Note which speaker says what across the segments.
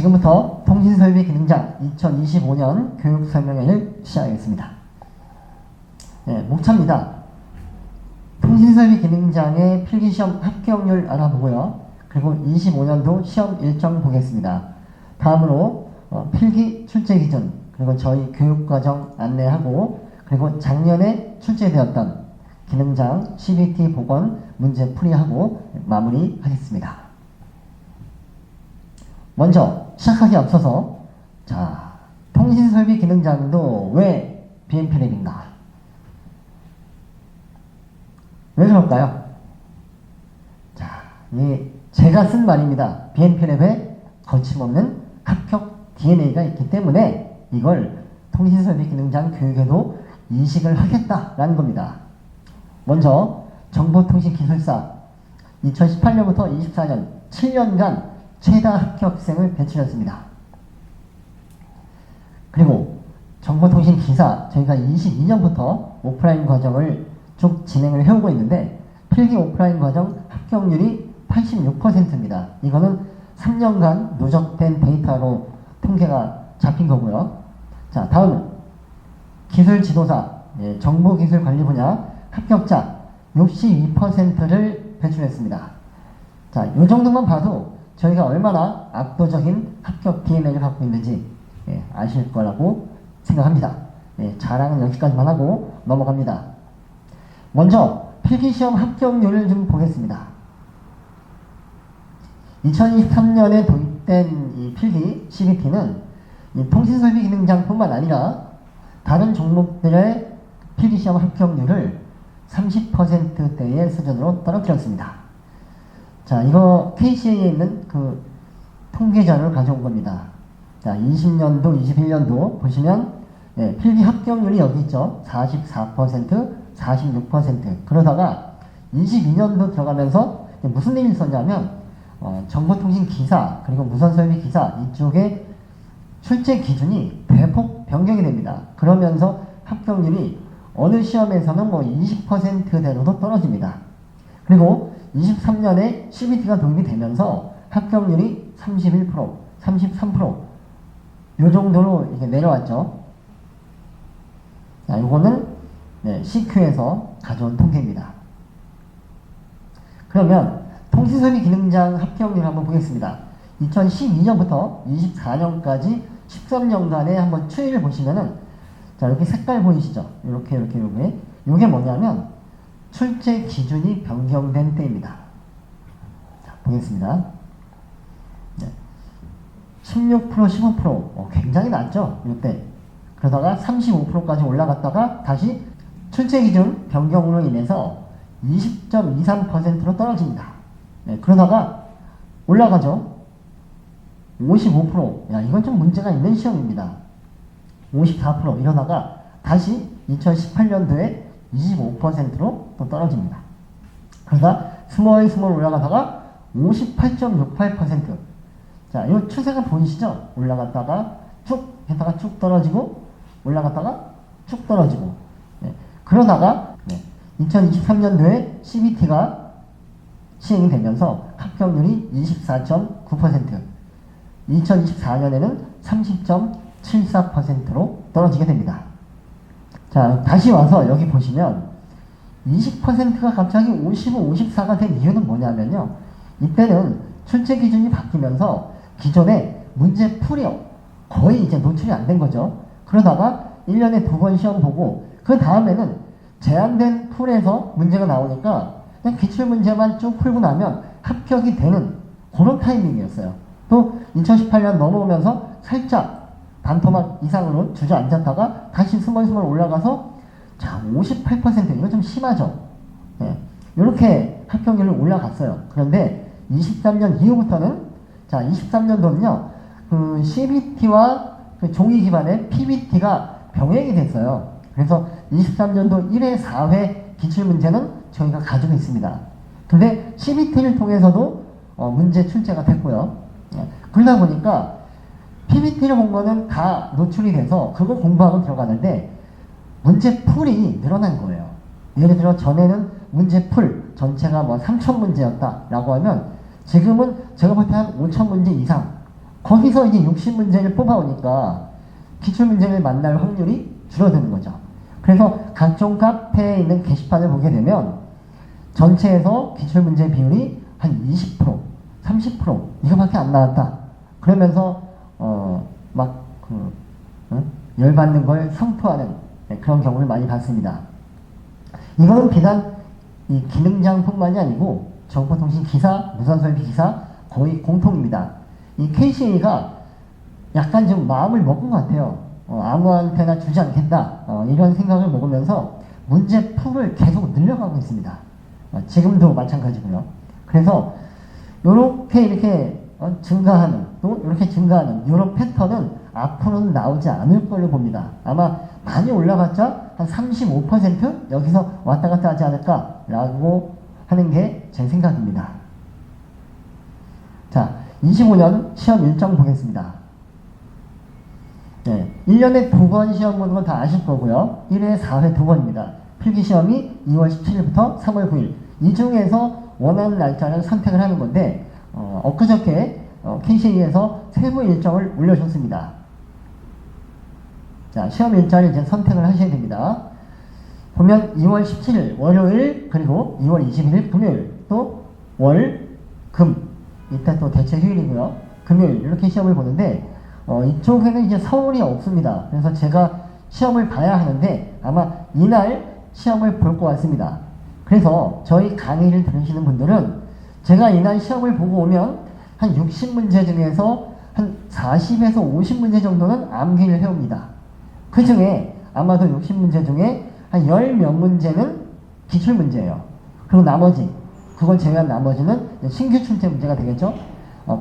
Speaker 1: 지금부터 통신설비 기능장 2025년 교육 설명회를 시작하겠습니다. 목차입니다. 통신설비 기능장의 필기시험 합격률 알아보고요. 그리고 25년도 시험 일정 보겠습니다. 다음으로 필기 출제 기준, 그리고 저희 교육과정 안내하고, 그리고 작년에 출제되었던 기능장 CBT 복원 문제 풀이하고 마무리하겠습니다. 먼저 시작하기 앞서서 통신설비 기능장도 왜 BNP랩인가? 왜 그럴까요? 제가 쓴 말입니다. BNP랩에 거침없는 합격 DNA가 있기 때문에 이걸 통신설비 기능장 교육에도 인식을 하겠다라는 겁니다. 먼저 정보통신기술사 2018년부터 24년 7년간 최다 합격생을 배출했습니다. 그리고 정보통신기사 저희가 22년부터 오프라인 과정을 쭉 진행을 해오고 있는데 필기 오프라인 과정 합격률이 86%입니다. 이거는 3년간 누적된 데이터로 통계가 잡힌 거고요. 자, 다음은 기술지도사 정보기술 관리 분야 합격자 62%를 배출했습니다. 자, 이 정도만 봐도 저희가 얼마나 압도적인 합격 DNA를 갖고 있는지 아실 거라고 생각합니다. 자랑은 여기까지만 하고 넘어갑니다. 먼저 필기시험 합격률을 좀 보겠습니다. 2023년에 도입된 이 필기 CBT는 이 통신설비 기능장뿐만 아니라 다른 종목들의 필기시험 합격률을 30%대의 수준으로 떨어뜨렸습니다. 자, 이거 KCA에 있는 그 통계자료를 가져온 겁니다. 자, 20년도, 21년도 보시면 필기 합격률이 여기 있죠. 44%, 46%. 그러다가 22년도 들어가면서 무슨 일이 있었냐면 정보통신 기사 그리고 무선설비 기사 이쪽에 출제 기준이 대폭 변경이 됩니다. 그러면서 합격률이 어느 시험에서는 20%대로도 떨어집니다. 그리고 23년에 CBT가 도입이 되면서 합격률이 31%, 33%, 요 정도로 이렇게 내려왔죠. 자, 요거는 CQ에서 가져온 통계입니다. 그러면 통신설비 기능장 합격률 한번 보겠습니다. 2012년부터 24년까지 13년간의 한번 추이를 보시면은, 자, 이렇게 색깔 보이시죠? 이렇게. 요게 뭐냐면, 출제 기준이 변경된 때입니다. 자, 보겠습니다. 16%, 15%, 굉장히 낮죠? 이때. 그러다가 35%까지 올라갔다가 다시 출제 기준 변경으로 인해서 20.23%로 떨어집니다. 그러다가 올라가죠. 55%. 야, 이건 좀 문제가 있는 시험입니다. 54% 이러다가 다시 2018년도에 25%로 또 떨어집니다. 그러다 스몰 올라가다가 58.68%. 자, 이 추세가 보이시죠? 올라갔다가 쭉 했다가 쭉 떨어지고 올라갔다가 쭉 떨어지고. 그러다가 2023년도에 CBT가 시행이 되면서 합격률이 24.9%, 2024년에는 30.74%로 떨어지게 됩니다. 자, 다시 와서 여기 보시면 20%가 갑자기 55, 54가 된 이유는 뭐냐면요. 이때는 출제 기준이 바뀌면서 기존에 문제 풀이요. 거의 이제 노출이 안 된 거죠. 그러다가 1년에 2번 시험 보고 그 다음에는 제한된 풀에서 문제가 나오니까 그냥 기출문제만 쭉 풀고 나면 합격이 되는 그런 타이밍이었어요. 또 2018년 넘어오면서 살짝 반토막 이상으로 주저앉았다가 다시 스멀 올라가서 58%. 이거 좀 심하죠? 이렇게 합격률이 올라갔어요. 그런데 23년 이후부터는 23년도는요 그 CBT와 그 종이 기반의 PBT가 병행이 됐어요. 그래서 23년도 1회, 4회 기출문제는 저희가 가지고 있습니다. 근데 CBT를 통해서도 문제 출제가 됐고요. 그러다 보니까 PBT를 본 거는 다 노출이 돼서 그거 공부하고 들어가는데 문제 풀이 늘어난 거예요. 예를 들어 전에는 문제 풀 전체가 3,000문제였다 라고 하면 지금은 제가 볼 때 한 5,000문제 이상 거기서 이제 60문제를 뽑아오니까 기출문제를 만날 확률이 줄어드는 거죠. 그래서 각종 카페에 있는 게시판을 보게 되면 전체에서 기출문제 비율이 한 20%, 30% 이거밖에 안 나왔다. 그러면서 열받는 걸 성토하는 그런 경우를 많이 봤습니다. 이거는 비단 이 기능장뿐만이 아니고 정보통신 기사, 무선설비 기사 거의 공통입니다. 이 KCA가 약간 좀 마음을 먹은 것 같아요. 아무한테나 주지 않겠다. 이런 생각을 먹으면서 문제 풀을 계속 늘려가고 있습니다. 지금도 마찬가지고요. 그래서 이렇게 증가하는, 또 이렇게 증가하는 이런 패턴은 앞으로는 나오지 않을 걸로 봅니다. 아마 많이 올라갔자 한 35% 여기서 왔다 갔다 하지 않을까라고 하는 게 제 생각입니다. 자, 25년 시험 일정 보겠습니다. 네, 1년에 2번 시험 보는 건 다 아실 거고요. 1회 4회 2번입니다. 필기시험이 2월 17일부터 3월 9일. 이 중에서 원하는 날짜를 선택을 하는 건데 엊그저께 KCA에서 세부 일정을 올려줬습니다. 자, 시험 일정을 이제 선택을 하셔야 됩니다. 보면 2월 17일 월요일, 그리고 2월 21일 금요일, 또 월, 금, 이때 또 대체 휴일이고요. 금요일 이렇게 시험을 보는데 이쪽에는 이제 서울이 없습니다. 그래서 제가 시험을 봐야 하는데 아마 이날 시험을 볼 것 같습니다. 그래서 저희 강의를 들으시는 분들은 제가 이날 시험을 보고 오면 한 60문제 중에서 한 40에서 50문제 정도는 암기를 해옵니다. 그 중에 아마도 60문제 중에 한 10몇 문제는 기출문제예요. 그리고 나머지, 그걸 제외한 나머지는 신규 출제 문제가 되겠죠.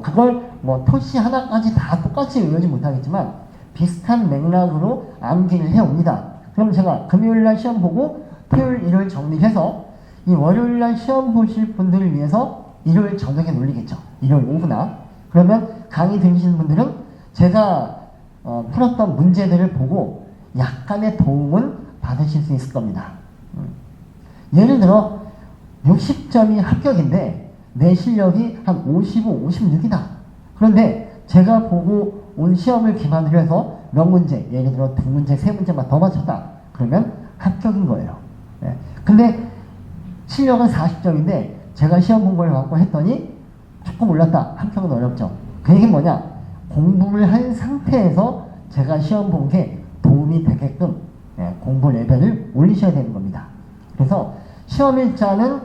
Speaker 1: 그걸 뭐 토시 하나까지 다 똑같이 외우지 못하겠지만 비슷한 맥락으로 암기를 해옵니다. 그럼 제가 금요일날 시험 보고 토요일, 일요일 정리해서 이 월요일날 시험 보실 분들을 위해서 일요일 저녁에 놀리겠죠. 일요일 오후나. 그러면 강의 들으시는 분들은 제가 풀었던 문제들을 보고 약간의 도움은 받으실 수 있을 겁니다. 예를 들어 60점이 합격인데 내 실력이 한 55, 56이다. 그런데 제가 보고 온 시험을 기반으로 해서 몇 문제, 예를 들어 2문제, 3문제만 더 맞췄다. 그러면 합격인 거예요. 네. 근데 실력은 40점인데 제가 시험 공부를 갖고 했더니 조금 올랐다. 합격은 어렵죠. 그 얘기는 뭐냐? 공부를 한 상태에서 제가 시험 본 게 도움이 되게끔 공부 레벨을 올리셔야 되는 겁니다. 그래서 시험 일자는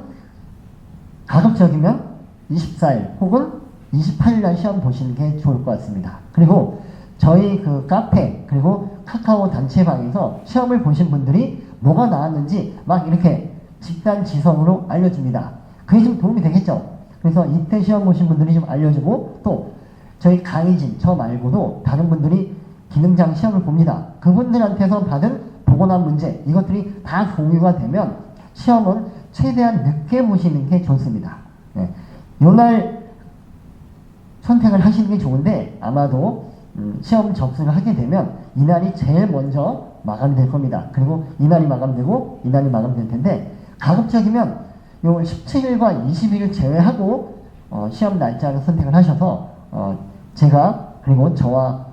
Speaker 1: 가급적이면 24일 혹은 28일 날 시험 보시는 게 좋을 것 같습니다. 그리고 저희 그 카페 그리고 카카오 단체방에서 시험을 보신 분들이 뭐가 나왔는지 막 이렇게 집단지성으로 알려줍니다. 그게 좀 도움이 되겠죠. 그래서 이때 시험 보신 분들이 좀 알려주고 또 저희 강의진 저 말고도 다른 분들이 기능장 시험을 봅니다. 그분들한테서 받은 보고난 문제 이것들이 다 공유가 되면 시험은 최대한 늦게 보시는 게 좋습니다. 네. 요날 선택을 하시는 게 좋은데 아마도 시험 접수를 하게 되면 이날이 제일 먼저 마감이 될 겁니다. 그리고 이날이 마감되고 이날이 마감될 텐데 가급적이면 요 17일과 20일을 제외하고 시험 날짜를 선택을 하셔서 제가 그리고 저와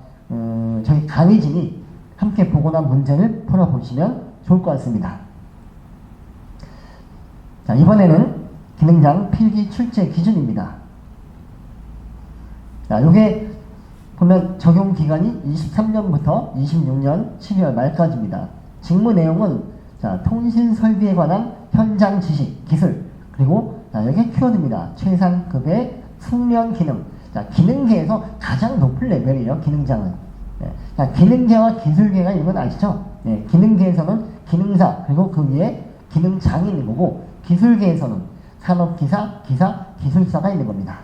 Speaker 1: 저희 강의진이 함께 보고 난 문제를 풀어보시면 좋을 것 같습니다. 자, 이번에는 기능장 필기 출제 기준입니다. 자, 요게 보면 적용 기간이 23년부터 26년 12월 말까지입니다. 직무 내용은 자, 통신 설비에 관한 현장 지식, 기술, 그리고 자, 여기 키워드입니다. 최상급의 숙련 기능. 자, 기능계에서 가장 높은 레벨이에요. 기능장은. 네. 자, 기능계와 기술계가 이건 아시죠? 네. 기능계에서는 기능사 그리고 그 위에 기능장이 있는 거고 기술계에서는 산업기사, 기사, 기술사가 있는 겁니다.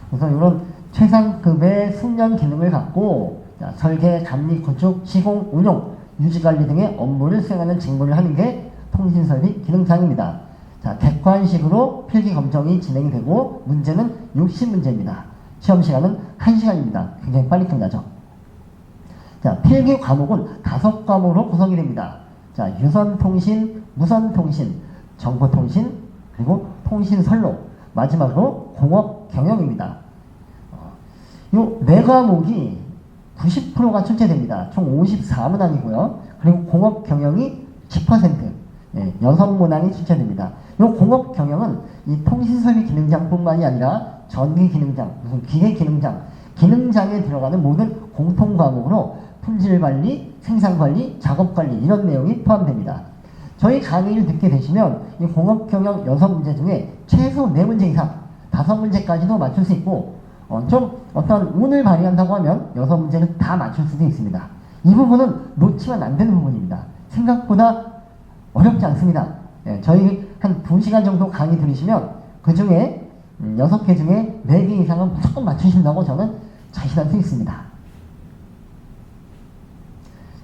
Speaker 1: 그래서 이런 최상급의 숙련 기능을 갖고 자, 설계, 감리, 구축, 시공, 운용, 유지관리 등의 업무를 수행하는 직무를 하는 게 통신설비 기능장입니다. 자, 객관식으로 필기 검정이 진행이 되고 문제는 60문제입니다. 시험 시간은 1시간입니다. 굉장히 빨리 끝나죠. 자, 필기 과목은 5과목으로 구성이 됩니다. 자, 유선통신, 무선통신, 정보통신, 그리고 통신선로, 마지막으로 공업 경영입니다. 요 네 과목이 90%가 출제됩니다. 총 54문항이고요. 그리고 공업 경영이 10%, 예, 6문항이 출제됩니다. 요 공업 경영은 이 통신설비 기능장뿐만이 아니라 전기 기능장, 무슨 기계 기능장, 기능장에 들어가는 모든 공통 과목으로 품질 관리, 생산 관리, 작업 관리 이런 내용이 포함됩니다. 저희 강의를 듣게 되시면 이 공업 경영 6문제 중에 최소 4문제 이상, 5문제까지도 맞출 수 있고 좀 어떤 운을 발휘한다고 하면 6문제는 다 맞출 수도 있습니다. 이 부분은 놓치면 안 되는 부분입니다. 생각보다 어렵지 않습니다. 예, 저희 한 2시간 정도 강의 들으시면 그 중에 6개 중에 4개 이상은 무조건 맞추신다고 저는 자신할 수 있습니다.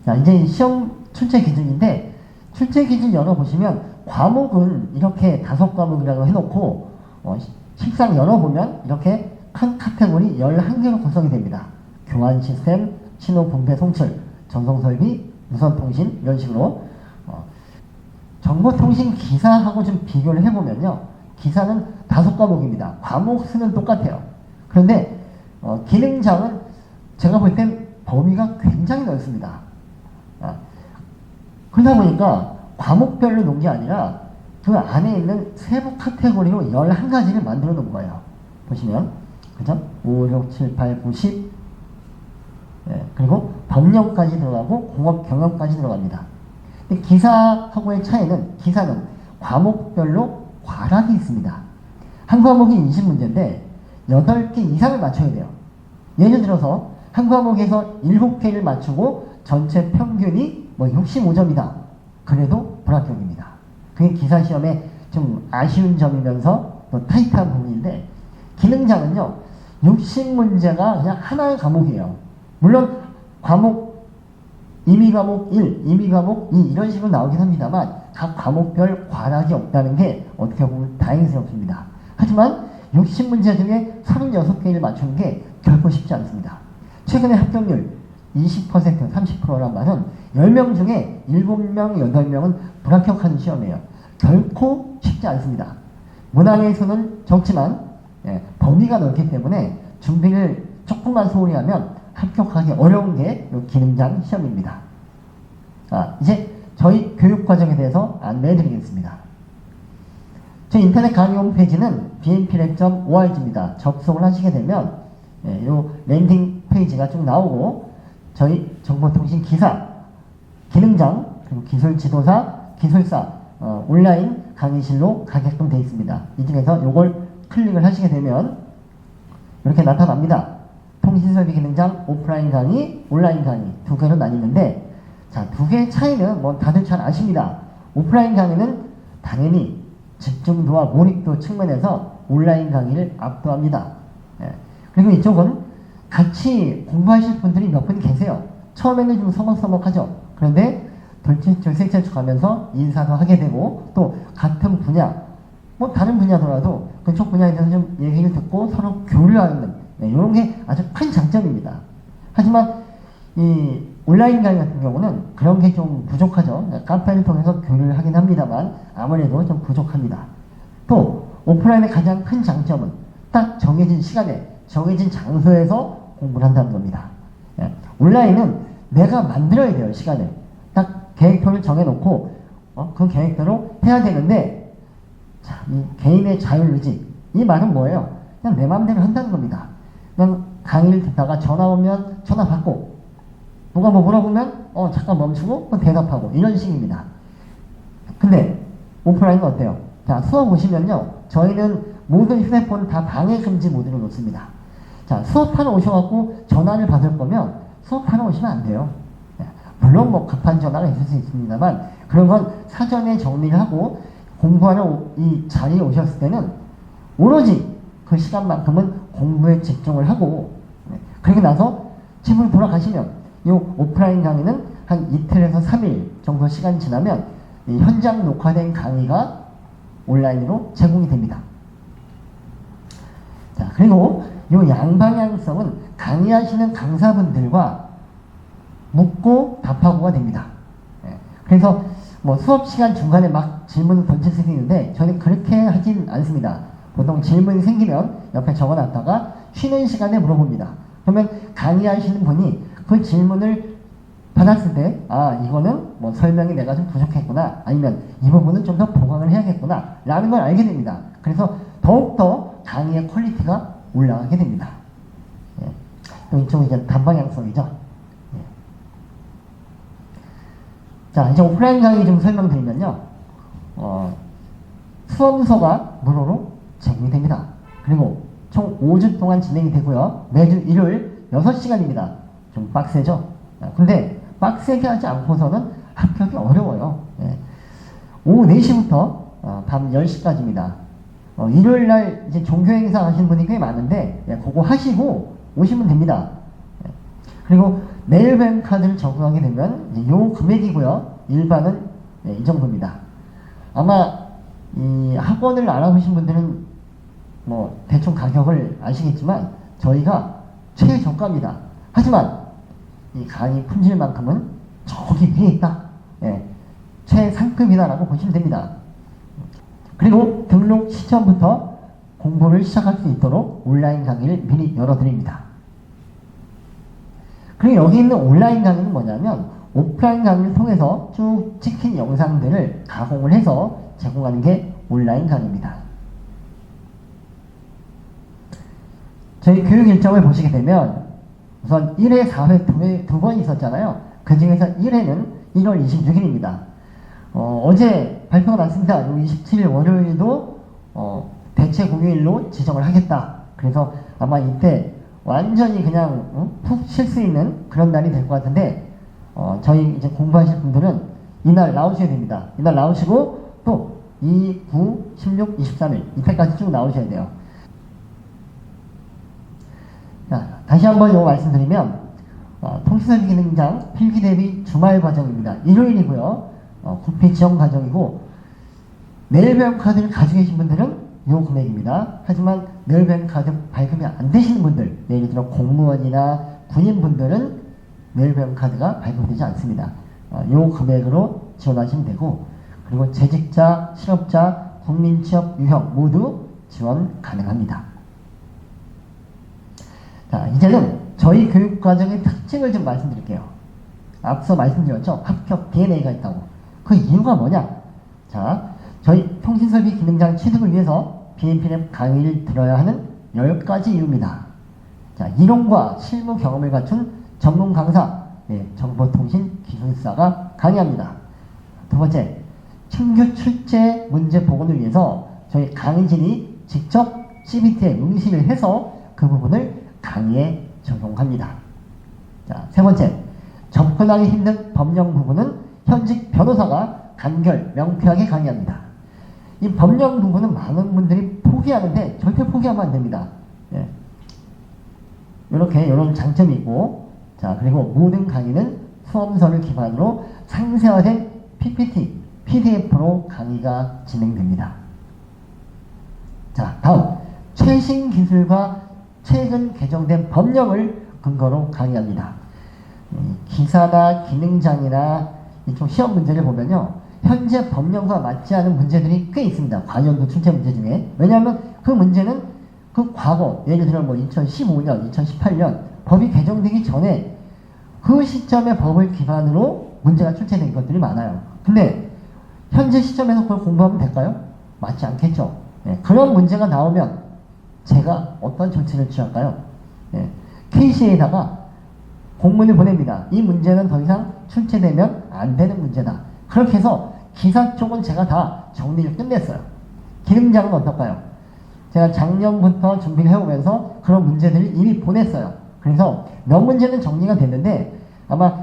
Speaker 1: 자, 이제 시험 출제 기준인데 출제 기준 열어보시면 과목은 이렇게 5과목이라고 해놓고 식상 열어보면 이렇게 큰 카테고리 11개로 구성이 됩니다. 교환 시스템, 신호 분배 송출, 전송 설비, 무선 통신 이런 식으로 정보통신 기사하고 좀 비교를 해보면요. 기사는 5과목입니다. 과목 수는 똑같아요. 그런데 기능장은 제가 볼 땐 범위가 굉장히 넓습니다. 그러다 보니까 과목별로 놓은 게 아니라 그 안에 있는 세부 카테고리로 11가지를 만들어 놓은 거예요. 보시면 그죠? 5, 6, 7, 8, 9, 10 예, 그리고 법령까지 들어가고 공업 경영까지 들어갑니다. 근데 기사하고의 차이는 기사는 과목별로 과락이 있습니다. 한 과목이 20문제인데 8개 이상을 맞춰야 돼요. 예를 들어서 한 과목에서 7개를 맞추고 전체 평균이 65점이다. 그래도 불합격입니다. 그게 기사시험에 좀 아쉬운 점이면서 또 타이트한 부분인데 기능장은요 60문제가 그냥 하나의 과목이에요. 물론 과목 임의 과목 1, 임의 과목 2 이런 식으로 나오긴 합니다만 각 과목별 과락이 없다는 게 어떻게 보면 다행스럽습니다. 하지만 60문제 중에 36개를 맞추는 게 결코 쉽지 않습니다. 최근에 합격률 20%, 30%란 말은 10명 중에 7명, 8명은 불합격하는 시험이에요. 결코 쉽지 않습니다. 문항의 수는 적지만 범위가 넓기 때문에 준비를 조금만 소홀히 하면 합격하기 어려운 게 기능장 시험입니다. 이제 저희 교육과정에 대해서 안내해 드리겠습니다. 저희 인터넷 강의 홈페이지는 bnplab.org입니다. 접속을 하시게 되면 이 랜딩 페이지가 쭉 나오고 저희 정보통신 기사, 기능장, 그리고 기술지도사, 기술사 온라인 강의실로 가게끔 되어 있습니다. 이 중에서 이걸 클릭을 하시게 되면 이렇게 나타납니다. 통신설비 기능장, 오프라인 강의, 온라인 강의 두 개로 나뉘는데 자, 두 개의 차이는 뭐 다들 잘 아십니다. 오프라인 강의는 당연히 집중도와 몰입도 측면에서 온라인 강의를 압도합니다. 그리고 이쪽은 같이 공부하실 분들이 몇 분 계세요. 처음에는 좀 서먹서먹하죠. 그런데 둘째, 셋째 주 가면서 인사도 하게 되고 또 같은 분야, 뭐 다른 분야더라도 그쪽 분야에 대해서 좀 얘기를 듣고 서로 교류하는 이런 게 아주 큰 장점입니다. 하지만 이 온라인 강의 같은 경우는 그런 게 좀 부족하죠. 카페를 통해서 교류를 하긴 합니다만 아무래도 좀 부족합니다. 또 오프라인의 가장 큰 장점은 딱 정해진 시간에 정해진 장소에서 공부를 한다는 겁니다. 온라인은 내가 만들어야 돼요. 시간을 딱 계획표를 정해놓고 그 계획대로 해야 되는데 자, 이 개인의 자율의지 이 말은 뭐예요? 그냥 내 마음대로 한다는 겁니다. 그냥 강의를 듣다가 전화 오면 전화 받고 누가 뭐 물어보면 잠깐 멈추고 대답하고 이런 식입니다. 근데 오프라인은 어때요? 자, 수업 오시면요 저희는 모든 휴대폰을 다 방해 금지 모드로 놓습니다. 자, 수업하러 오셔갖고 전화를 받을 거면 수업하러 오시면 안 돼요. 물론 뭐 급한 전화가 있을 수 있습니다만 그런 건 사전에 정리를 하고 공부하러 이 자리에 오셨을 때는 오로지 그 시간만큼은 공부에 집중을 하고 그리고 나서 집으로 돌아가시면 이 오프라인 강의는 한 이틀에서 3일 정도 시간이 지나면 이 현장 녹화된 강의가 온라인으로 제공이 됩니다. 자, 그리고 이 양방향성은 강의하시는 강사분들과 묻고 답하고가 됩니다. 그래서 뭐 수업 시간 중간에 막 질문을 던질 수도 있는데 저는 그렇게 하진 않습니다. 보통 질문이 생기면 옆에 적어놨다가 쉬는 시간에 물어봅니다. 그러면 강의하시는 분이 그 질문을 받았을 때, 아, 이거는 뭐 설명이 내가 좀 부족했구나, 아니면 이 부분은 좀 더 보강을 해야겠구나, 라는 걸 알게 됩니다. 그래서 더욱더 강의의 퀄리티가 올라가게 됩니다. 예. 이쪽은 이제 단방향성이죠. 예. 자, 이제 오프라인 강의 좀 설명드리면요. 수험서가 무료로 제공이 됩니다. 그리고 총 5주 동안 진행이 되고요. 매주 일요일 6시간입니다. 좀 빡세죠? 근데 빡세게 하지 않고서는 합격이 어려워요. 예. 오후 4시부터 밤 10시까지입니다. 일요일날 이제 종교행사 하시는 분이 꽤 많은데, 예, 그거 하시고 오시면 됩니다. 예. 그리고 내일뱅 카드를 적용하게 되면 이제 요 금액이고요. 일반은 예, 이 정도입니다. 아마 이 학원을 알아보신 분들은 뭐 대충 가격을 아시겠지만 저희가 최저가입니다. 하지만 이 강의 품질만큼은 저기 위에 있다. 예, 최상급이다라고 보시면 됩니다. 그리고 등록 시점부터 공부를 시작할 수 있도록 온라인 강의를 미리 열어드립니다. 그리고 여기 있는 온라인 강의는 뭐냐면 오프라인 강의를 통해서 쭉 찍힌 영상들을 가공을 해서 제공하는 게 온라인 강의입니다. 저희 교육 일정을 보시게 되면 우선 1회, 4회 두 번 있었잖아요. 그 중에서 1회는 1월 26일입니다. 어제 발표가 났습니다. 27일 월요일도 대체 공휴일로 지정을 하겠다. 그래서 아마 이때 완전히 그냥 푹 쉴 수 있는 그런 날이 될 것 같은데, 저희 이제 공부하실 분들은 이날 나오셔야 됩니다. 이날 나오시고 또 2, 9, 16, 23일 이때까지 쭉 나오셔야 돼요. 자, 다시 한번 이거 말씀드리면 통신설비 기능장 필기 대비 주말 과정입니다. 일요일이고요. 구피 지원 과정이고, 내일배움 카드를 가지고 계신 분들은 요 금액입니다. 하지만 내일배움 카드 발급이 안 되시는 분들, 예를 들어 공무원이나 군인분들은 내일배움 카드가 발급되지 않습니다. 요 금액으로 지원하시면 되고, 그리고 재직자, 실업자, 국민취업, 유형 모두 지원 가능합니다. 자, 이제는 저희 교육과정의 특징을 좀 말씀드릴게요. 앞서 말씀드렸죠? 합격 DNA가 있다고. 그 이유가 뭐냐? 자, 저희 통신설비 기능장 취득을 위해서 BMP랩 강의를 들어야 하는 10가지 이유입니다. 자, 이론과 실무 경험을 갖춘 전문 강사, 예, 정보통신 기술사가 강의합니다. 두 번째, 신규 출제 문제 복원을 위해서 저희 강의진이 직접 CBT에 응시를 해서 그 부분을 강의에 적용합니다. 자, 세 번째, 접근하기 힘든 법령 부분은 현직 변호사가 간결, 명쾌하게 강의합니다. 이 법령 부분은 많은 분들이 포기하는데 절대 포기하면 안 됩니다. 예. 이런 장점이 있고, 자, 그리고 모든 강의는 수험서를 기반으로 상세화된 PPT, PDF로 강의가 진행됩니다. 자, 다음, 최신 기술과 최근 개정된 법령을 근거로 강의합니다. 기사나 기능장이나 이쪽 시험 문제를 보면요, 현재 법령과 맞지 않은 문제들이 꽤 있습니다. 관연도 출제 문제 중에. 왜냐하면 그 문제는 그 과거, 예를 들어 뭐 2015년, 2018년 법이 개정되기 전에 그 시점의 법을 기반으로 문제가 출제된 것들이 많아요. 근데 현재 시점에서 그걸 공부하면 될까요? 맞지 않겠죠. 네, 그런 문제가 나오면 제가 어떤 조치를 취할까요? 네, KC에다가 공문을 보냅니다. 이 문제는 더 이상 출제되면 안 되는 문제다. 그렇게 해서 기사 쪽은 제가 다 정리를 끝냈어요. 기능장은 어떨까요? 제가 작년부터 준비를 해오면서 그런 문제들을 이미 보냈어요. 그래서 몇 문제는 정리가 됐는데 아마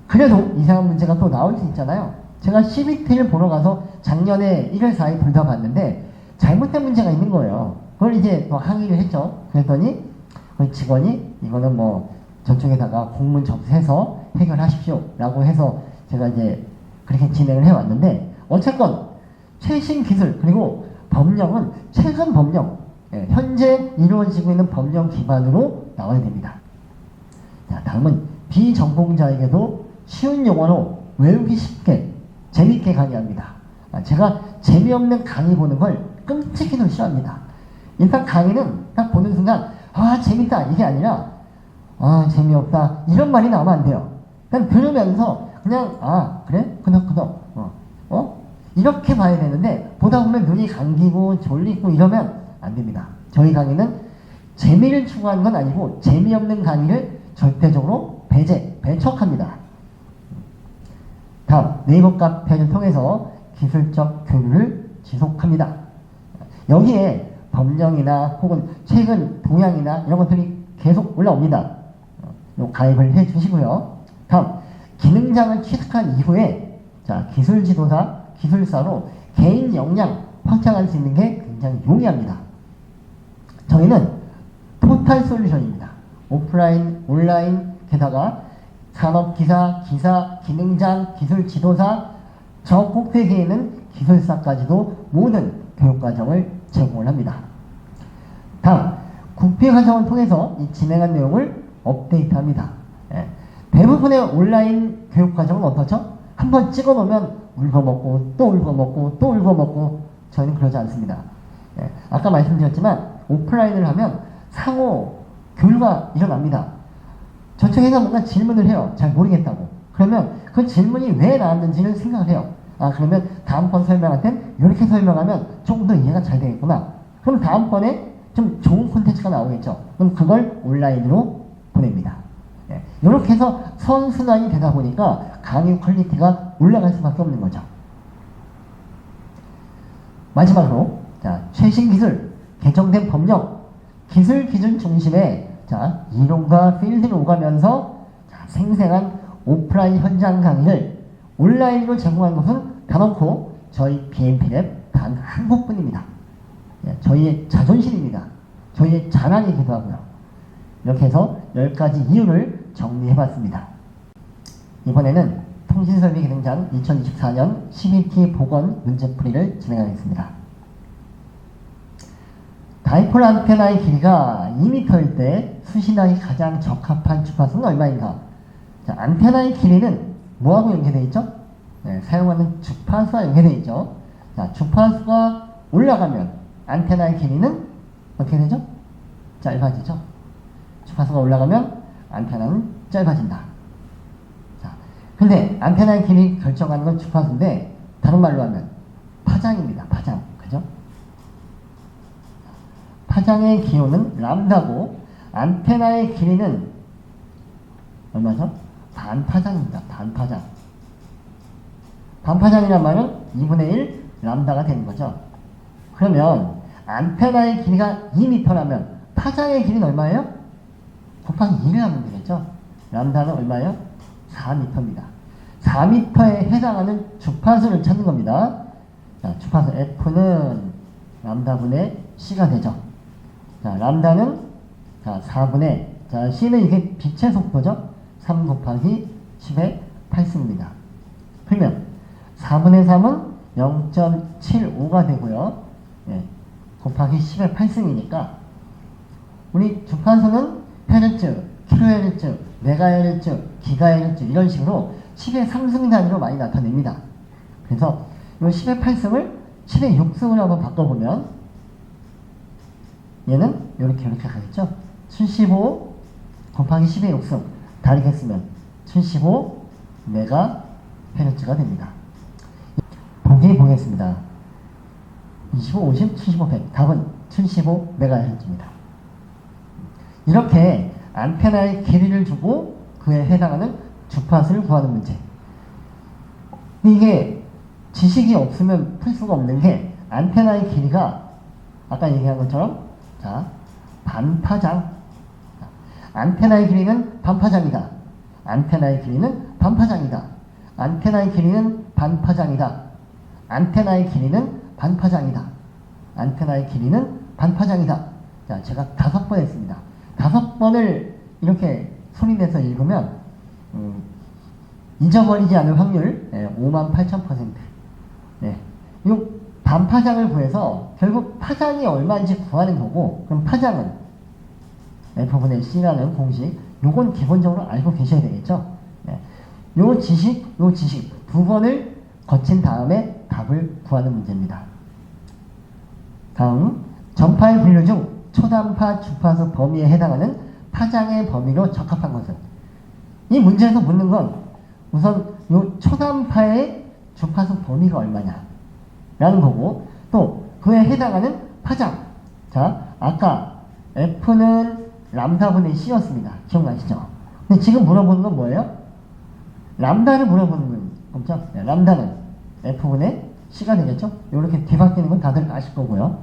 Speaker 1: 그래도 이상한 문제가 또 나올 수 있잖아요. 제가 CBT를 보러 가서 작년에 1월 4일 돌아봤는데 잘못된 문제가 있는 거예요. 그걸 이제 또 항의를 했죠. 그랬더니 그 직원이 이거는 뭐 저쪽에다가 공문 접수해서 해결하십시오 라고 해서 제가 이제 그렇게 진행을 해왔는데, 어쨌건 최신 기술 그리고 법령은 최근 법령, 예, 현재 이루어지고 있는 법령 기반으로 나와야 됩니다. 자, 다음은 비전공자에게도 쉬운 용어로 외우기 쉽게 재밌게 강의합니다. 제가 재미없는 강의 보는 걸 끔찍히도 싫어합니다. 일단 강의는 딱 보는 순간 아, 재밌다. 이게 아니라, 아, 재미없다. 이런 말이 나오면 안 돼요. 그냥 들으면서, 그냥, 아, 그래? 그덕그덕. 이렇게 봐야 되는데, 보다 보면 눈이 감기고 졸리고 이러면 안 됩니다. 저희 강의는 재미를 추구하는 건 아니고, 재미없는 강의를 절대적으로 배척합니다. 다음, 네이버 카페를 통해서 기술적 교류를 지속합니다. 여기에 법령이나 혹은 최근 동향이나 이런 것들이 계속 올라옵니다. 가입을 해 주시고요. 다음, 기능장을 취득한 이후에 자, 기술 지도사, 기술사로 개인 역량 확장할 수 있는 게 굉장히 용이합니다. 저희는 토탈 솔루션입니다. 오프라인, 온라인, 게다가 산업기사, 기사, 기능장, 기술 지도사, 저 꼭대기에는 기술사까지도 모든 교육과정을 제공을 합니다. 다음, 국회과정을 통해서 이 진행한 내용을 업데이트합니다. 대부분의 온라인 교육과정은 어떻죠? 한번 찍어놓으면 울고먹고 또 울고먹고 또 울고먹고 저희는 그러지 않습니다. 아까 말씀드렸지만 오프라인을 하면 상호 교류가 일어납니다. 저쪽에서 뭔가 질문을 해요. 잘 모르겠다고. 그러면 그 질문이 왜 나왔는지를 생각을 해요. 아, 그러면 다음번 설명할 땐 이렇게 설명하면 조금 더 이해가 잘 되겠구나. 그럼 다음번에 좀 좋은 콘텐츠가 나오겠죠. 그럼 그걸 온라인으로 보냅니다. 이렇게 해서 선순환이 되다 보니까 강의 퀄리티가 올라갈 수밖에 없는 거죠. 마지막으로 자, 최신 기술, 개정된 법령, 기술 기준 중심의 자, 이론과 필드를 오가면서 자, 생생한 오프라인 현장 강의를 온라인으로 제공하는 것은 단언코 저희 BMP랩 단 한 곳뿐입니다. 저희의 자존심입니다. 저희의 자랑이기도 하고요. 이렇게 해서 10가지 이유를 정리해봤습니다. 이번에는 통신설비 기능장 2024년 CBT 보건 문제풀이를 진행하겠습니다. 다이폴 안테나의 길이가 2m일 때 수신하기 가장 적합한 주파수는 얼마인가? 자, 안테나의 길이는 뭐하고 연계되어 있죠? 사용하는 주파수와 연계되어 있죠. 자, 주파수가 올라가면 안테나의 길이는 어떻게 되죠? 짧아지죠. 주파수가 올라가면 안테나는 짧아진다. 자, 근데 안테나의 길이 결정하는 건 주파수인데 다른 말로 하면 파장입니다. 파장. 그죠? 파장의 기호는 람다고 안테나의 길이는 얼마죠? 반파장입니다. 반파장. 반파장이란 말은 2분의 1 람다가 되는 거죠. 그러면 안테나의 길이가 2m라면 파장의 길이는 얼마예요? 곱하기 2를 하면 되겠죠. 람다는 얼마예요? 4m입니다. 4m에 해당하는 주파수를 찾는 겁니다. 자, 주파수 F는 람다분의 C가 되죠. 자, 람다는 자, 4분의 자, C는 이게 빛의 속도죠. 3 곱하기 10의 8승입니다. 그러면 4분의 3은 0.75가 되고요. 곱하기 10의 8승이니까 우리 주파수는 헤르츠, 킬로헤르츠, 메가헤르츠, 기가헤르츠 이런 식으로 10의 3승 단위로 많이 나타냅니다. 그래서 이 10의 8승을 10의 6승으로 한번 바꿔보면 얘는 이렇게 가겠죠. 75 곱하기 10의 6승 다르게 쓰면 75 메가헤르츠가 됩니다. 보기 보겠습니다. 25, 50, 75, 100 답은 75 메가헤르츠입니다. 이렇게 안테나의 길이를 주고 그에 해당하는 주파수를 구하는 문제. 이게 지식이 없으면 풀 수가 없는 게 안테나의 길이가 아까 얘기한 것처럼 자, 반파장. 안테나의 길이는 반파장이다. 안테나의 길이는 반파장이다. 안테나의 길이는 반파장이다. 안테나의 길이는 반파장이다. 안테나의 길이는 반파장이다. 자, 제가 5번 했습니다. 5번을 이렇게 소리내서 읽으면 잊어버리지 않을 확률 58,000%. 네. 이 반파장을 구해서 결국 파장이 얼마인지 구하는 거고, 그럼 파장은 F분의 C라는 공식, 요건 기본적으로 알고 계셔야 되겠죠. 네. 요 지식 2번을 거친 다음에 답을 구하는 문제입니다. 다음, 전파의 분류 중 초단파 주파수 범위에 해당하는 파장의 범위로 적합한 것은? 이 문제에서 묻는 건 우선 이 초단파의 주파수 범위가 얼마냐 라는 거고, 또 그에 해당하는 파장. 자, 아까 F는 람다분의 C였습니다. 기억나시죠? 근데 지금 물어보는 건 뭐예요? 람다를 물어보는 거죠. 네, 람다는 F분의 C가 되겠죠? 이렇게 뒤바뀌는 건 다들 아실 거고요.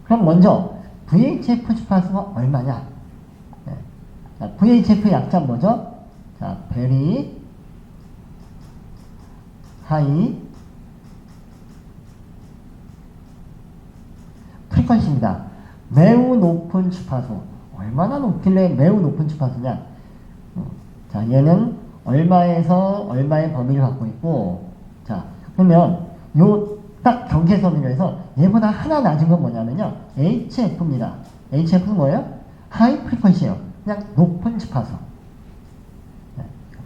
Speaker 1: 그럼 먼저 VHF 주파수가 얼마냐? 네. 자, VHF 약자 뭐죠? 자, very high frequency입니다. 매우 높은 주파수. 얼마나 높길래 매우 높은 주파수냐? 자, 얘는 얼마에서 얼마의 범위를 갖고 있고, 자, 그러면 요 딱 경계선으로 해서 얘보다 하나 낮은 건 뭐냐면요, HF입니다. HF는 뭐예요? 하이 프리퀀시예요. 그냥 높은 주파수. 네.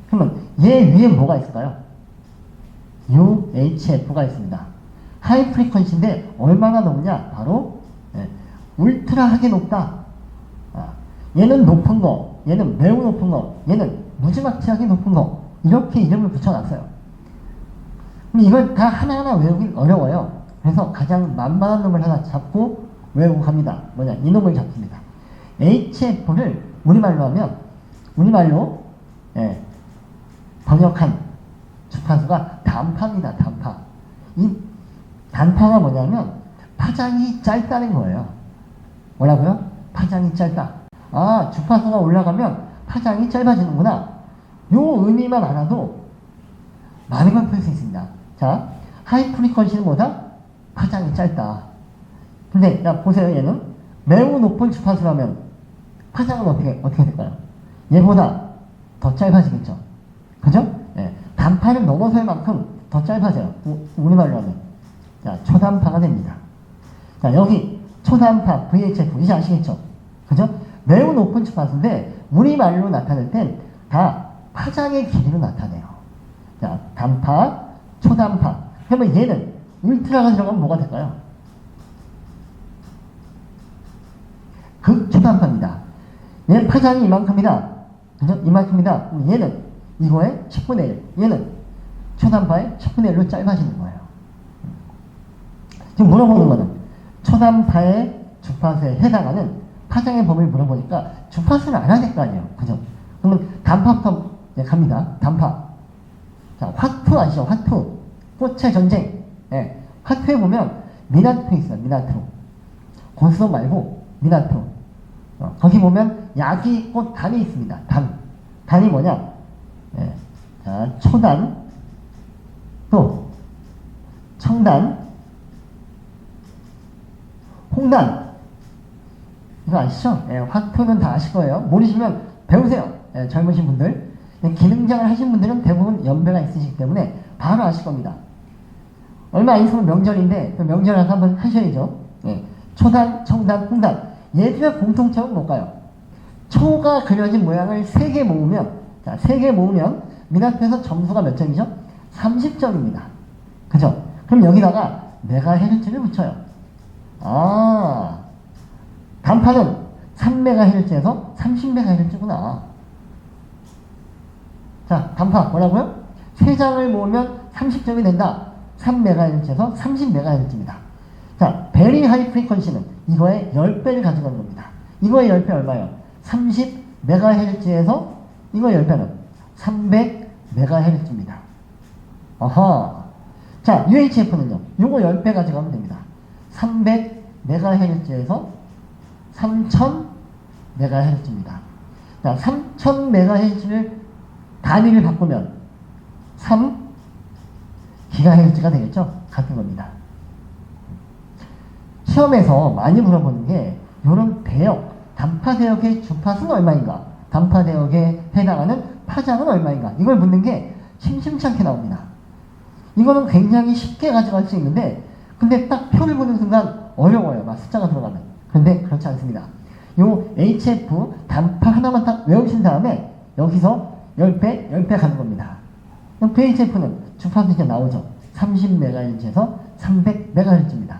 Speaker 1: 그러면 얘 위에 뭐가 있을까요? UHF가 있습니다. 하이 프리퀀시인데 얼마나 높냐? 바로 울트라하게 높다. 얘는 높은 거, 얘는 매우 높은 거, 얘는 무지막지하게 높은 거, 이렇게 이름을 붙여놨어요. 근데 이걸 다 하나하나 외우기 어려워요. 그래서 가장 만만한 놈을 하나 잡고 외우고 갑니다. 뭐냐? 이 놈을 잡습니다. HF를 우리말로 하면, 우리말로 번역한 주파수가 단파입니다. 단파. 이 단파가 뭐냐면 파장이 짧다는 거예요. 뭐라고요? 파장이 짧다. 아, 주파수가 올라가면 파장이 짧아지는구나. 요 의미만 알아도 많은 걸 풀 수 있습니다. 자, 하이 프리퀀시는 뭐다? 파장이 짧다. 근데 자, 보세요. 얘는 매우 높은 주파수라면 파장은 어떻게 될까요? 얘보다 더 짧아지겠죠. 그죠? 예. 단파를 넘어설 만큼 더 짧아져요. 우리말로 하면. 자, 초단파가 됩니다. 자, 여기 초단파 VHF 이제 아시겠죠? 그죠? 매우 높은 주파수인데 우리말로 나타낼 땐 다 파장의 길이로 나타내요. 자, 단파, 초단파. 그러면 얘는 울트라가 들어가면 뭐가 될까요? 극초단파입니다. 얘 파장이 이만큼이다. 그죠? 이만큼이다. 얘는 이거의 10분의 1. 얘는 초단파의 10분의 1로 짧아지는 거예요. 지금 물어보는 거는 초단파의 주파수에 해당하는 파장의 범위를 물어보니까 주파수를 알아야 될 거 아니에요. 그죠? 그러면 단파부터 갑니다. 단파. 자, 화투 아시죠? 화투. 꽃의 전쟁. 예. 화투에 보면 미나토 있어요. 미나토. 고스톱 말고 미나토. 거기 보면 야기 꽃 단이 있습니다. 단. 단이 뭐냐? 예. 자, 초단, 또 청단, 홍단. 이거 아시죠? 예, 화투는 다 아실 거예요. 모르시면 배우세요. 예, 젊으신 분들. 기능장을 하신 분들은 대부분 연배가 있으시기 때문에 바로 아실 겁니다. 얼마 안 있으면 명절인데 그 명절 와서 한번 하셔야죠. 예. 초단, 청단, 홍단. 얘들의 공통점은 뭘까요? 초가 그려진 모양을 3개 모으면, 자, 3개 모으면 미나토에서 점수가 몇 점이죠? 30점입니다. 그죠? 그럼 여기다가 메가헤르츠를 붙여요. 아, 단파는 3메가헤르츠에서 30메가헤르츠구나. 자, 단파 뭐라고요? 3장을 모으면 30점이 된다. 3메가헤르츠에서 30메가헤르츠입니다. 자, very high frequency는 이거의 10배를 가져가는 겁니다. 이거의 10배 얼마예요? 30메가헤르츠에서 이거의 10배는 300메가헤르츠입니다. 아하. 자, UHF는요. 요거 10배 가져가면 됩니다. 300메가헤르츠에서 3000메가헤르츠입니다. 자, 3000메가헤르츠를 단위를 바꾸면 3기가헤르츠가 되겠죠? 같은 겁니다. 시험에서 많이 물어보는 게 요런 대역, 단파 대역의 주파수는 얼마인가? 단파 대역에 해당하는 파장은 얼마인가? 이걸 묻는 게 심심치 않게 나옵니다. 이거는 굉장히 쉽게 가져갈 수 있는데 근데 딱 표를 보는 순간 어려워요. 막 숫자가 들어가면. 그런데 그렇지 않습니다. 요 HF 단파 하나만 딱 외우신 다음에 여기서 10배, 10배 가는 겁니다. VHF는 주파수 이제 나오죠. 30MHz에서 300MHz입니다.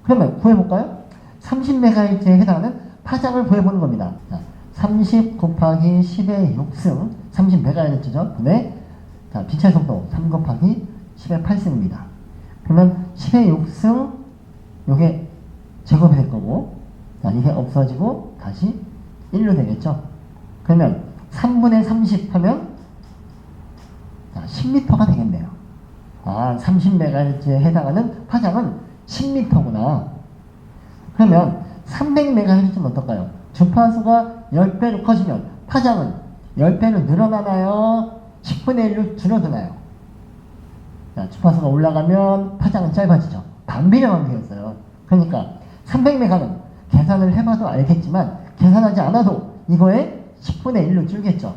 Speaker 1: 그러면 구해볼까요? 30MHz에 해당하는 파장을 구해보는 겁니다. 자, 30 곱하기 10의 6승, 30MHz죠. 분의 자, 빛의 속도 3 곱하기 10의 8승입니다. 그러면 10의 6승 요게 제곱이 될 거고, 자, 이게 없어지고 다시 1로 되겠죠. 그러면 3분의 30 하면 10m가 되겠네요. 아, 30MHz에 해당하는 파장은 10m구나. 그러면 300MHz는 어떨까요? 주파수가 10배로 커지면 파장은 10배로 늘어나나요? 10분의 1로 줄어드나요? 자, 주파수가 올라가면 파장은 짧아지죠. 반비례만 되었어요. 그러니까 300MHz는 계산을 해봐도 알겠지만 계산하지 않아도 이거에 10분의 1로 줄겠죠.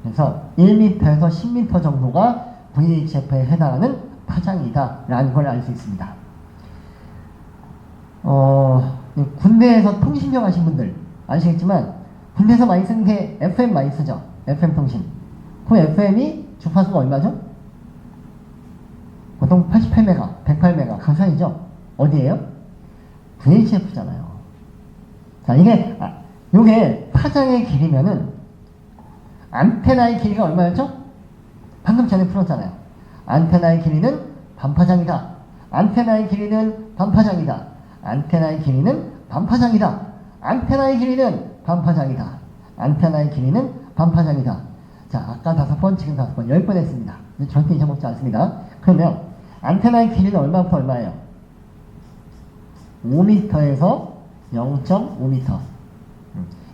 Speaker 1: 그래서 1m에서 10m 정도가 VHF에 해당하는 파장이다 라는 걸 알 수 있습니다. 군대에서 통신병 하신 분들 아시겠지만 군대에서 많이 쓰는 게 FM 많이 쓰죠. FM 통신. 그 FM이 주파수가 얼마죠? 보통 88메가, 108메가 그 사이죠. 어디에요? VHF잖아요. 자, 요게 파장의 길이면은 안테나의 길이가 얼마였죠? 방금 전에 풀었잖아요. 안테나의 길이는 반파장이다. 안테나의 길이는 반파장이다. 안테나의 길이는 반파장이다. 안테나의 길이는 반파장이다. 안테나의 길이는 반파장이다. 자, 아까 5번, 지금 5번, 10번 했습니다. 절대 잊어먹지 않습니다. 그러면 안테나의 길이는 얼마부터 얼마예요? 5m에서 0.5m.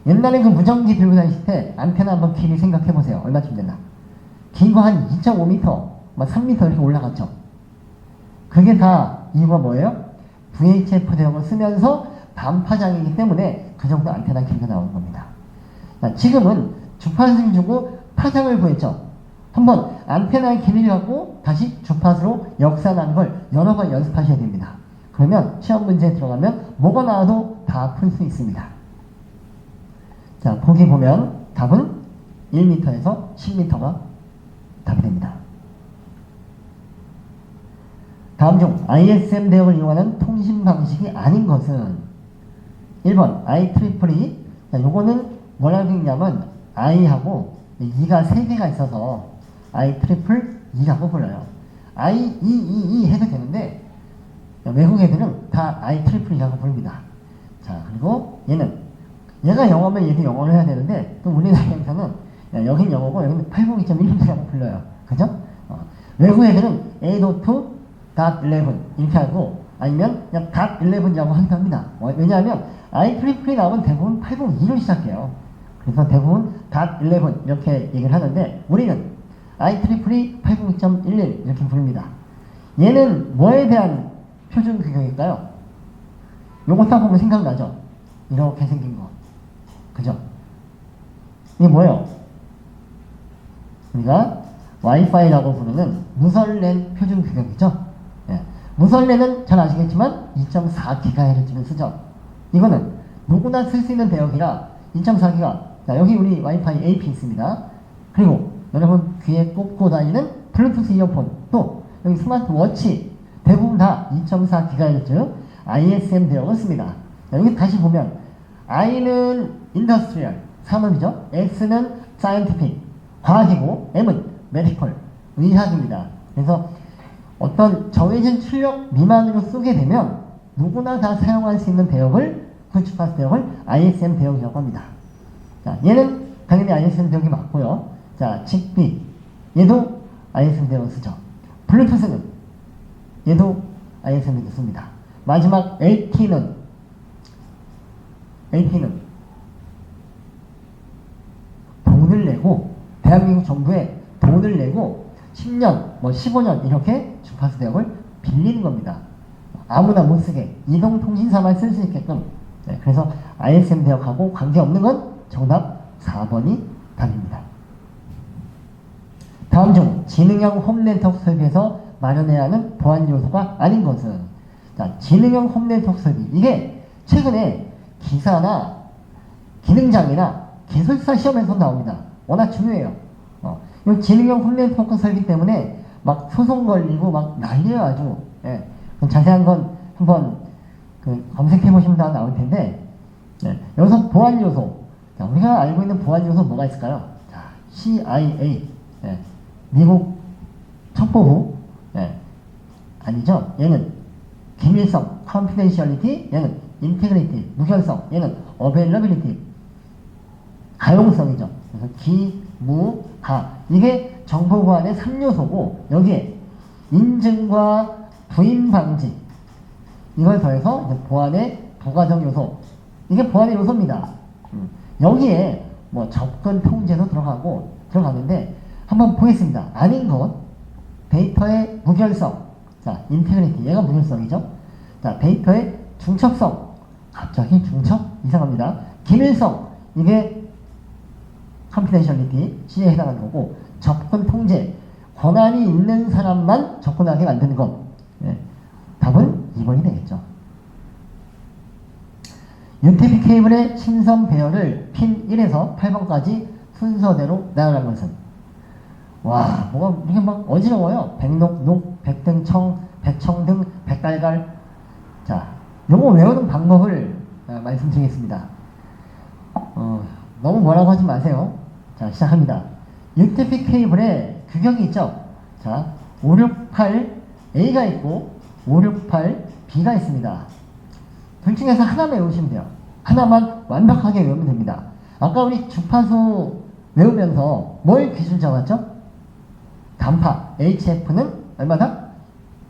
Speaker 1: 옛날에 그 무전기 들고 다니실 때 안테나 한번 길이 생각해보세요. 얼마쯤 되나? 긴 거 한 2.5m, 3m 이렇게 올라갔죠. 그게 다 이유가 뭐예요? VHF 대역을 쓰면서 반파장이기 때문에 그 정도 안테나 길이가 나오는 겁니다. 자, 지금은 주파수를 주고 파장을 구했죠. 한번 안테나의 길이를 갖고 다시 주파수로 역산하는 걸 여러 번 연습하셔야 됩니다. 그러면 시험 문제에 들어가면 뭐가 나와도 다 풀 수 있습니다. 자, 보기 보면 답은 1m에서 10m가 답이 됩니다. 다음 중 ISM 대역을 이용하는 통신 방식이 아닌 것은 1번 IEEE. 자, 요거는 뭐라고 읽냐면 I하고 E가 3개가 있어서 IEEE라고 불러요. IEEE 해도 되는데 외국 애들은 다 IEEE라고 부릅니다. 자, 그리고 얘가 영어면 얘도 영어를 해야 되는데 또 우리나라에서는 여긴 영어고 여기는 802.1이라고 불러요. 그죠? 외국 애들은 802.11 이렇게 하고 아니면 그냥 .11이라고 하기도 합니다. 왜냐하면 IEEE 나오면 대부분 802로 시작해요. 그래서 대부분 .11 이렇게 얘기를 하는데 우리는 IEEE 802.11 이렇게 부릅니다. 얘는 뭐에 대한 표준 규격일까요? 요거 딱 보면 생각나죠? 이렇게 생긴 거. 그죠? 이게 뭐예요? 우리가 와이파이라고 부르는 무선랜 표준 규격이죠? 예. 무선랜은 잘 아시겠지만 2.4GHz를 쓰죠? 이거는 누구나 쓸 수 있는 대역이라 2.4GHz. 자, 여기 우리 와이파이 AP 있습니다. 그리고 여러분 귀에 꽂고 다니는 블루투스 이어폰, 또 여기 스마트워치 대부분 다 2.4GHz ISM 대역을 씁니다. 자, 여기 다시 보면 I는 인더스트리얼, 산업이죠. S는 사이언티픽, 과학이고 M은 메디컬, 의학입니다. 그래서 어떤 정해진 출력 미만으로 쏘게 되면 누구나 다 사용할 수 있는 대역을, 그 주파수 대역을 ISM 대역이라고 합니다. 자, 얘는 당연히 ISM 대역이 맞고요. 자, 직비, 얘도 ISM 대역을 쓰죠. 블루투스는 얘도 ISM 대역을 씁니다. 마지막 LTE는 돈을 내고, 대한민국 정부에 돈을 내고 10년, 15년 이렇게 주파수 대역을 빌리는 겁니다. 아무나 못 쓰게, 이동통신사만 쓸 수 있게끔. 네, 그래서 ISM 대역하고 관계없는 건 정답 4번이 답입니다. 다음 중 지능형 홈네트워크 설비에서 마련해야 하는 보안 요소가 아닌 것은? 자, 지능형 홈네트워크 설비. 이게 최근에 기사나 기능장이나 기술사 시험에서 나옵니다. 워낙 중요해요. 이 지능형 홈네트워크 설비 때문에 막 소송 걸리고 막 난리예요, 아주. 예. 자세한 건 한번 검색해 보시면 다 나올 텐데, 여기서 보안 요소. 자, 우리가 알고 있는 보안 요소 뭐가 있을까요? 자, CIA, 미국 첩보부, 아니죠. 얘는 기밀성, confidentiality, 얘는 integrity, 무결성, 얘는 availability, 가용성이죠. 그래서 기, 무, 가. 이게 정보 보안의 3요소고, 여기에 인증과 부인 방지, 이걸 더해서 이제 보안의 부가적 요소. 이게 보안의 요소입니다. 여기에 뭐 접근 통제도 들어가는데, 한번 보겠습니다. 아닌 것, 데이터의 무결성. 자, 인테그리티. 얘가 무결성이죠. 자, 데이터의 중첩성. 갑자기 중첩? 이상합니다. 기밀성. 이게 confidentiality, C에 해당하는 거고, 접근 통제. 권한이 있는 사람만 접근하게 만드는 것. 답은 2번이 되겠죠. UTP 케이블의 신선 배열을 핀 1에서 8번까지 순서대로 나열한 것은, 와, 뭐가 이렇게 막 어지러워요. 백녹, 녹, 백등청, 백청등, 백갈갈. 자, 요거 외우는 방법을 말씀드리겠습니다. 너무 뭐라고 하지 마세요. 자, 시작합니다. UTP 케이블에 규격이 있죠. 자, 568A가 있고 568B가 있습니다. 둘 중에서 하나 외우시면 돼요. 하나만 완벽하게 외우면 됩니다. 아까 우리 주파수 외우면서 뭘 기준 잡았죠? 단파 HF는 얼마다?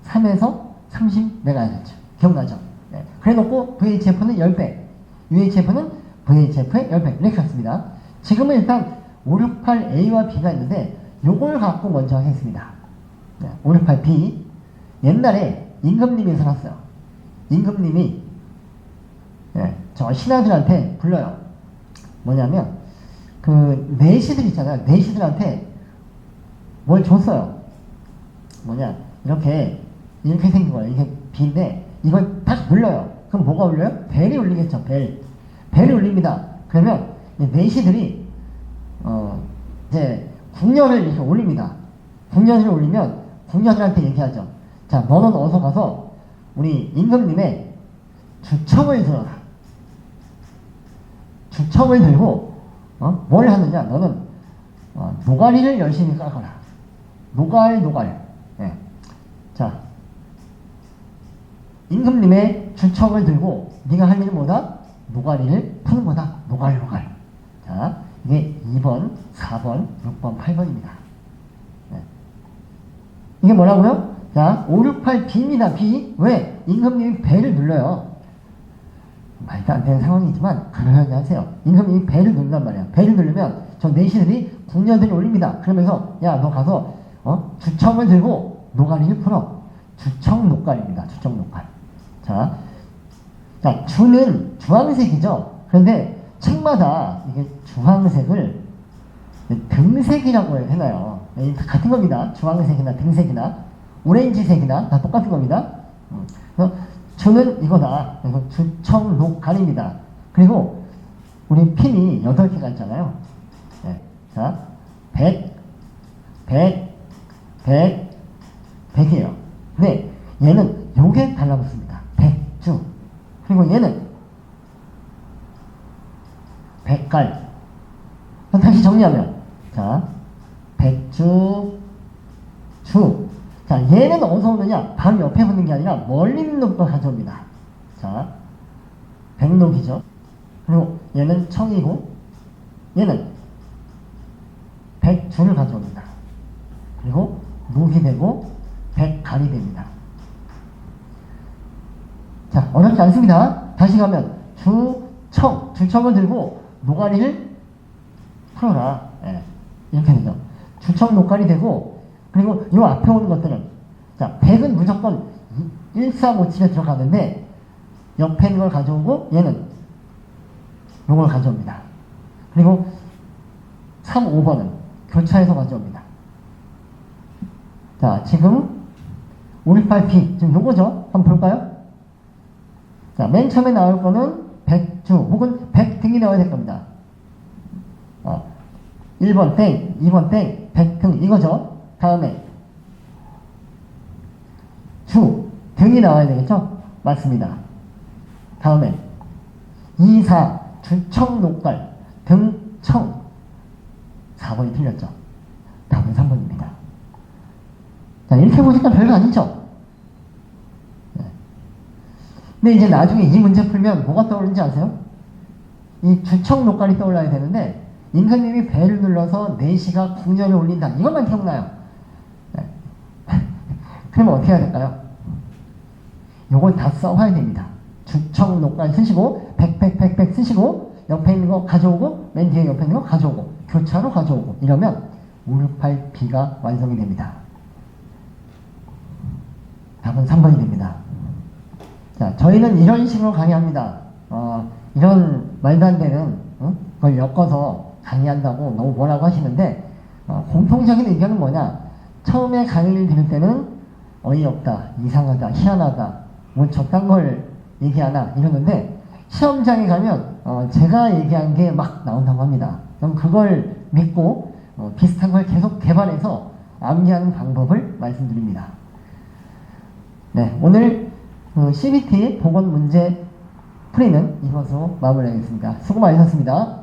Speaker 1: 3에서 30MHz. 기억나죠? 그래 놓고 VHF는 10배, UHF는 VHF의 10배 이렇게 갔습니다. 지금은 일단 568A와 B가 있는데 요걸 갖고 먼저 하겠습니다. 568B. 옛날에 임금님이 살았어요. 임금님이 저 신하들한테 불러요. 뭐냐면 그 내시들 있잖아요. 내시들한테 뭘 줬어요. 뭐냐, 이렇게 생긴 거예요. 이게 B인데 이걸 딱 눌러요. 그럼 뭐가 울려요? 벨이 울리겠죠. 벨이 울립니다. 그러면 내시들이 이제 궁녀를 이렇게 올립니다. 궁녀를 올리면 궁녀들한테 얘기하죠. 자, 너는 어서 가서 우리 임금님의 주청을 들어라. 주청을 들고 뭘 하느냐? 너는 노가리를 열심히 까거라. 노갈. 자, 임금님의 주청을 들고 네가 할 일은 뭐다? 노가리를 푸는 거다. 노갈. 자, 이게 2번, 4번, 6번, 8번입니다. 이게 뭐라고요? 자, 568B입니다. B. 왜? 임금님이 벨을 눌러요. 말도 안 되는 상황이지만 그러려니 하세요. 임금님이 벨을 누른단 말이야. 벨을 누르면 저 내시들이 궁녀들이 올립니다. 그러면서 야, 너 가서 주청을 들고 노가리를 풀어. 주청 노가리입니다. 주청 노가리. 자, 주는 주황색이죠. 그런데 책마다 이게 주황색을 등색이라고 해놔요. 같은 겁니다. 주황색이나 등색이나 오렌지색이나 다 똑같은 겁니다. 주는 이거다. 그래서 주청 녹갈입니다. 그리고 우리 핀이 8개가 있잖아요. 자, 100이에요. 근데 얘는 요게 달라붙습니다. 100주. 그리고 얘는 100갈. 다시 정리하면, 자, 100주, 주. 자, 얘는 어디서 오느냐? 바로 옆에 붙는 게 아니라 멀리 있는 놈을 가져옵니다. 자, 백록이죠. 그리고 얘는 청이고, 얘는 백주를 가져옵니다. 그리고 녹이 되고, 백갈이 됩니다. 자, 어렵지 않습니다. 다시 가면, 주청을 들고, 노가리를 풀어라. 이렇게 되죠. 주청 노가리 되고, 그리고 이 앞에 오는 것들은, 자, 100은 무조건 1457에 들어가는데, 옆에 있는 걸 가져오고, 얘는 요걸 가져옵니다. 그리고 3, 5번은 교차해서 가져옵니다. 자, 지금 568P, 지금 요거죠? 한번 볼까요? 자, 맨 처음에 나올 거는 100주, 혹은 100등이 나와야 될 겁니다. 1번 땡, 2번 땡, 100등, 이거죠? 다음에 주, 등이 나와야 되겠죠? 맞습니다. 다음에 2, 4, 주청, 녹갈, 등청. 4번이 틀렸죠. 답은 3번입니다. 자, 이렇게 보니까 별거 아니죠? 네. 근데 이제 나중에 이 문제 풀면 뭐가 떠오르는지 아세요? 이 주청, 녹갈이 떠올라야 되는데, 임금님이 배를 눌러서 4시가 궁녀를 올린다. 이것만 기억나요. 네. 그러면 어떻게 해야 될까요? 요걸 다 써와야 됩니다. 주청, 녹갈 쓰시고, 백 쓰시고, 옆에 있는 거 가져오고, 맨 뒤에 옆에 있는 거 가져오고, 교차로 가져오고, 이러면 5, 6, 8, B가 완성이 됩니다. 답은 3번이 됩니다. 자, 저희는 이런 식으로 강의합니다. 이런 말도 안 되는, 그걸 엮어서 강의한다고 너무 뭐라고 하시는데, 공통적인 의견은 뭐냐? 처음에 강의를 들을 때는 어이없다, 이상하다, 희한하다, 뭐 저딴 걸 얘기하나 이러는데, 시험장에 가면 제가 얘기한 게 막 나온다고 합니다. 그럼 그걸 믿고 비슷한 걸 계속 개발해서 암기하는 방법을 말씀드립니다. 네, 오늘 CBT 보건 문제 풀이는 이것으로 마무리하겠습니다. 수고 많으셨습니다.